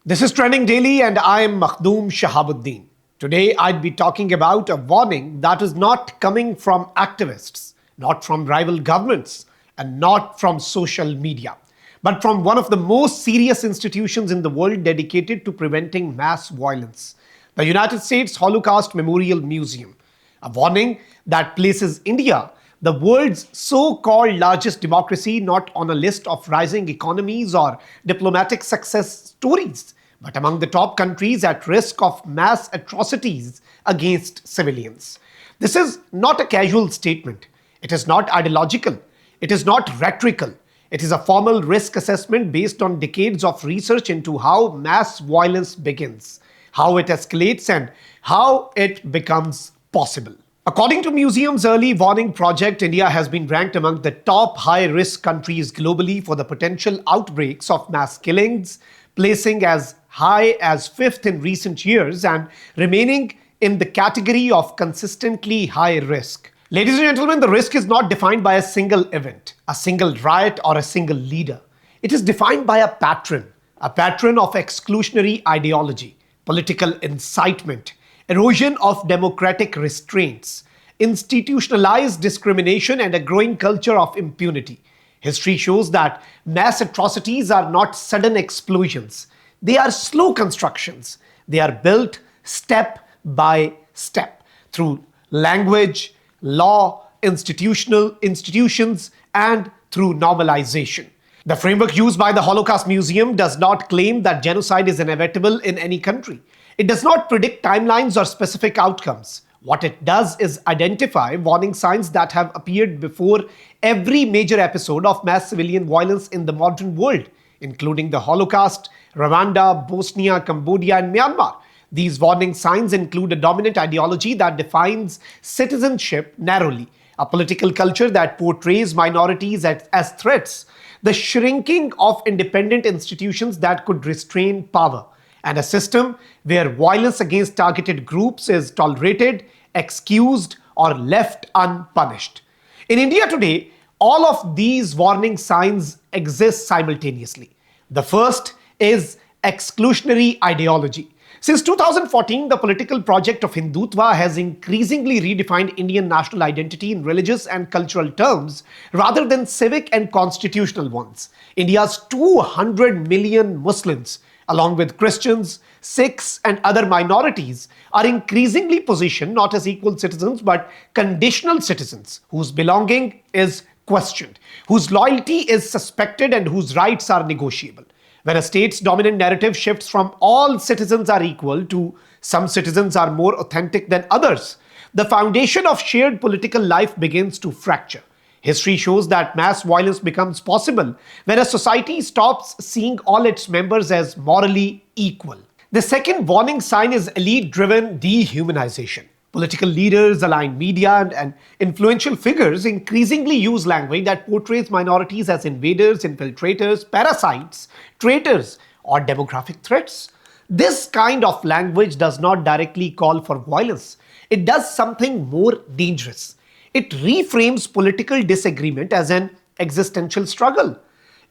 This is Trending Daily, and I am Makhdoom Shahabuddin. Today, I'd be talking about a warning that is not coming from activists, not from rival governments, and not from social media, but from one of the most serious institutions in the world dedicated to preventing mass violence, the United States Holocaust Memorial Museum. A warning that places India, the world's so called largest democracy, not on a list of rising economies or diplomatic success stories, but among the top countries at risk of mass atrocities against civilians. This is not a casual statement. It is not ideological. It is not rhetorical. It is a formal risk assessment based on decades of research into how mass violence begins, how it escalates, and how it becomes possible. According to Museum's early warning project, India has been ranked among the top high-risk countries globally for the potential outbreaks of mass killings, placing as high as fifth in recent years and remaining in the category of consistently high risk. Ladies and gentlemen, the risk is not defined by a single event, a single riot, or a single leader. It is defined by a pattern of exclusionary ideology, political incitement, erosion of democratic restraints, institutionalized discrimination, and a growing culture of impunity. History shows that mass atrocities are not sudden explosions. They are slow constructions. They are built step by step through language, law, institutions, and through normalization. The framework used by the Holocaust Museum does not claim that genocide is inevitable in any country. It does not predict timelines or specific outcomes. What it does is identify warning signs that have appeared before every major episode of mass civilian violence in the modern world, including the Holocaust, Rwanda, Bosnia, Cambodia, and Myanmar. These warning signs include a dominant ideology that defines citizenship narrowly, a political culture that portrays minorities as threats, the shrinking of independent institutions that could restrain power, and a system where violence against targeted groups is tolerated, excused, or left unpunished. In India today, all of these warning signs exist simultaneously. The first is exclusionary ideology. Since 2014, the political project of Hindutva has increasingly redefined Indian national identity in religious and cultural terms rather than civic and constitutional ones. India's 200 million Muslims, along with Christians, Sikhs, and other minorities, are increasingly positioned not as equal citizens but conditional citizens whose belonging is questioned, whose loyalty is suspected, and whose rights are negotiable. When a state's dominant narrative shifts from all citizens are equal to some citizens are more authentic than others, the foundation of shared political life begins to fracture. History shows that mass violence becomes possible when a society stops seeing all its members as morally equal. The second warning sign is elite-driven dehumanization. Political leaders, aligned media, and influential figures increasingly use language that portrays minorities as invaders, infiltrators, parasites, traitors, or demographic threats. This kind of language does not directly call for violence. It does something more dangerous. It reframes political disagreement as an existential struggle.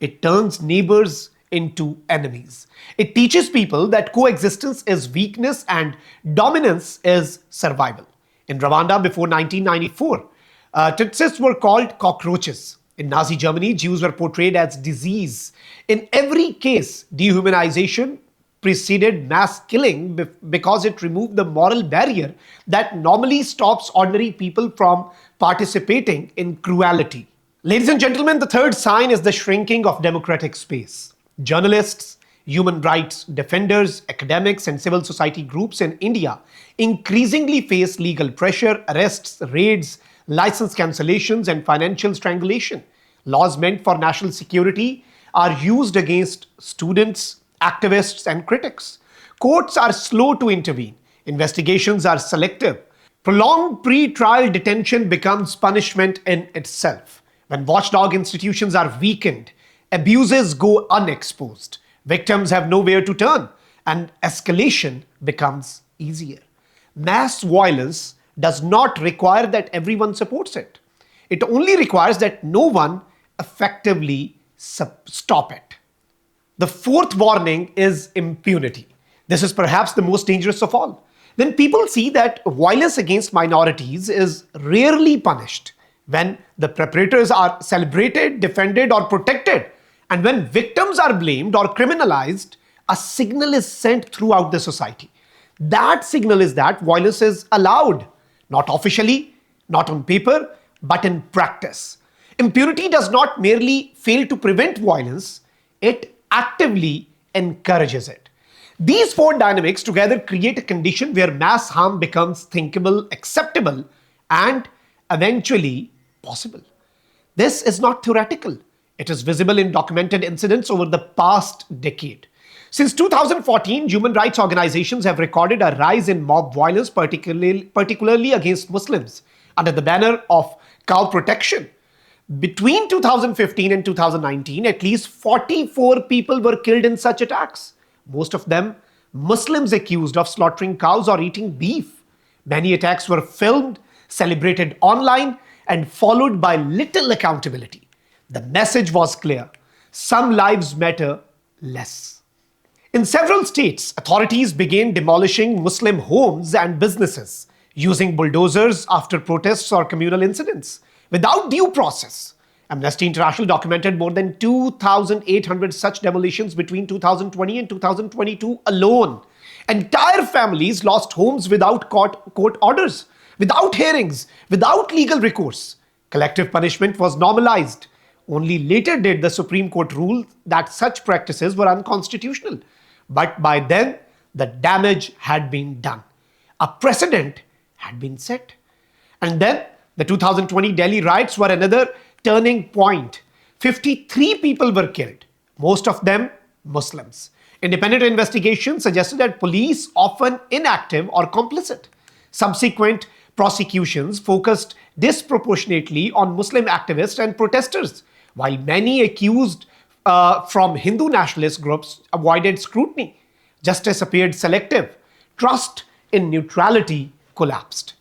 It turns neighbors into enemies. It teaches people that coexistence is weakness and dominance is survival. In Rwanda before 1994, Tutsis were called cockroaches. In Nazi Germany, Jews were portrayed as disease. In every case, dehumanization preceded mass killing because it removed the moral barrier that normally stops ordinary people from participating in cruelty. Ladies and gentlemen, the third sign is the shrinking of democratic space. Journalists, human rights defenders, academics, and civil society groups in India increasingly face legal pressure, arrests, raids, license cancellations, and financial strangulation. Laws meant for national security are used against students, activists, and critics. Courts are slow to intervene. Investigations are selective. Prolonged pre-trial detention becomes punishment in itself. When watchdog institutions are weakened, abuses go unexposed. Victims have nowhere to turn, and escalation becomes easier. Mass violence does not require that everyone supports it. It only requires that no one effectively stop it. The fourth warning is impunity. This is perhaps the most dangerous of all. When people see that violence against minorities is rarely punished, when the perpetrators are celebrated, defended, or protected, and when victims are blamed or criminalized, a signal is sent throughout the society. That signal is that violence is allowed, not officially, not on paper, but in practice. Impunity does not merely fail to prevent violence, it actively encourages it. These four dynamics together create a condition where mass harm becomes thinkable, acceptable, and eventually possible. This is not theoretical. It is visible in documented incidents over the past decade. Since 2014, human rights organizations have recorded a rise in mob violence, particularly against Muslims, under the banner of cow protection. Between 2015 and 2019, at least 44 people were killed in such attacks. Most of them Muslims accused of slaughtering cows or eating beef. Many attacks were filmed, celebrated online, and followed by little accountability. The message was clear: some lives matter less. In several states, authorities began demolishing Muslim homes and businesses, using bulldozers after protests or communal incidents, without due process. Amnesty International documented more than 2,800 such demolitions between 2020 and 2022 alone. Entire families lost homes without court orders, without hearings, without legal recourse. Collective punishment was normalized. Only later did the Supreme Court rule that such practices were unconstitutional. But by then, the damage had been done. A precedent had been set. And then the 2020 Delhi riots were another turning point. 53 people were killed, most of them Muslims. Independent investigations suggested that police often inactive or complicit. Subsequent prosecutions focused disproportionately on Muslim activists and protesters, while many accused from Hindu nationalist groups avoided scrutiny. Justice appeared selective. Trust in neutrality collapsed.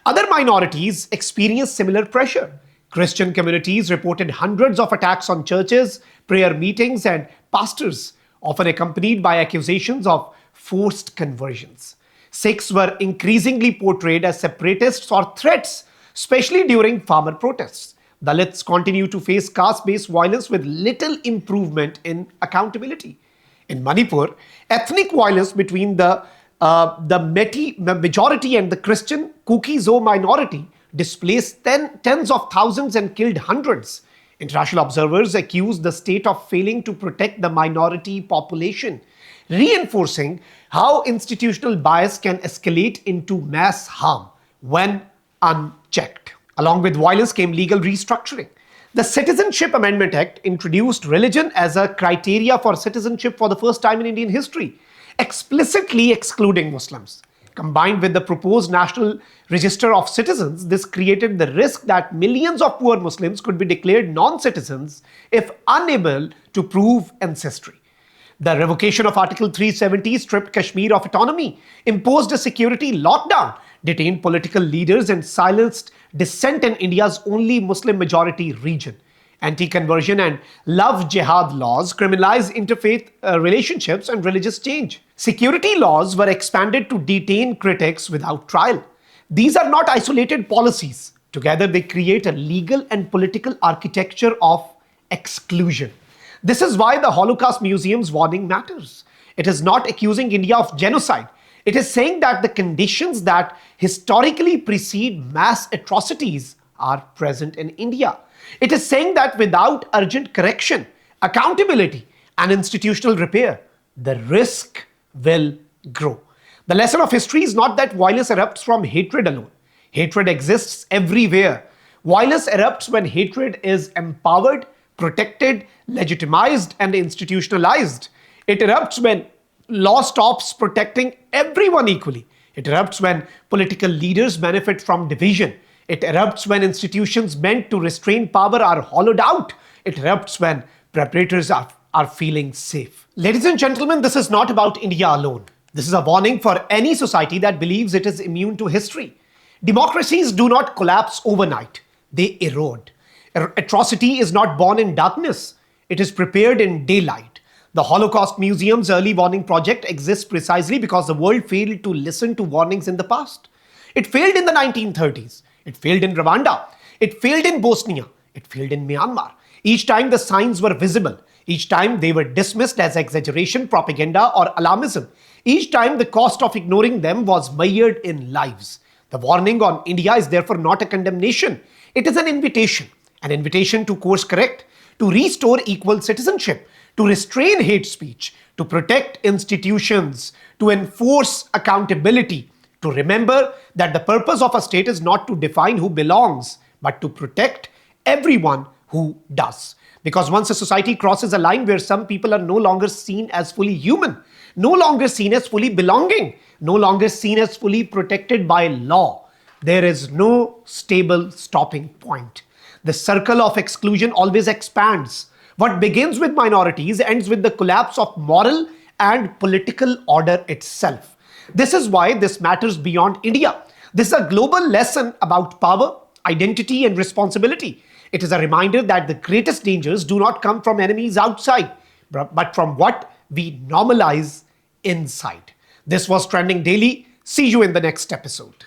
Other minorities experienced similar pressure. Christian communities reported hundreds of attacks on churches, prayer meetings, and pastors, often accompanied by accusations of forced conversions. Sikhs were increasingly portrayed as separatists or threats, especially during farmer protests. Dalits continue to face caste-based violence with little improvement in accountability. In Manipur, ethnic violence between the majority and the Christian Kuki-Zo minority displaced tens of thousands and killed hundreds. International observers accused the state of failing to protect the minority population, reinforcing how institutional bias can escalate into mass harm when unchecked. Along with violence came legal restructuring. The Citizenship Amendment Act introduced religion as a criteria for citizenship for the first time in Indian history, explicitly excluding Muslims. Combined with the proposed National Register of Citizens, this created the risk that millions of poor Muslims could be declared non-citizens if unable to prove ancestry. The revocation of Article 370 stripped Kashmir of autonomy, imposed a security lockdown, detained political leaders, and silenced dissent in India's only Muslim-majority region. Anti-conversion and love jihad laws criminalized interfaith relationships and religious change. Security laws were expanded to detain critics without trial. These are not isolated policies. Together, they create a legal and political architecture of exclusion. This is why the Holocaust Museum's warning matters. It is not accusing India of genocide. It is saying that the conditions that historically precede mass atrocities are present in India. It is saying that without urgent correction, accountability, and institutional repair, the risk will grow. The lesson of history is not that violence erupts from hatred alone. Hatred exists everywhere. Violence erupts when hatred is empowered, protected, legitimized, and institutionalized. It erupts when law stops protecting everyone equally. It erupts when political leaders benefit from division. It erupts when institutions meant to restrain power are hollowed out. It erupts when preparators are feeling safe. Ladies and gentlemen, this is not about India alone. This is a warning for any society that believes it is immune to history. Democracies do not collapse overnight. They erode. Atrocity is not born in darkness. It is prepared in daylight. The Holocaust Museum's early warning project exists precisely because the world failed to listen to warnings in the past. It failed in the 1930s. It failed in Rwanda. It failed in Bosnia. It failed in Myanmar. Each time the signs were visible. Each time they were dismissed as exaggeration, propaganda, or alarmism. Each time the cost of ignoring them was measured in lives. The warning on India is therefore not a condemnation. It is an invitation to course correct, to restore equal citizenship, to restrain hate speech, to protect institutions, to enforce accountability, to remember that the purpose of a state is not to define who belongs, but to protect everyone who does. Because once a society crosses a line where some people are no longer seen as fully human, no longer seen as fully belonging, no longer seen as fully protected by law, there is no stable stopping point. The circle of exclusion always expands. What begins with minorities ends with the collapse of moral and political order itself. This is why this matters beyond India. This is a global lesson about power, identity, and responsibility. It is a reminder that the greatest dangers do not come from enemies outside, but from what we normalize inside. This was Trending Daily. See you in the next episode.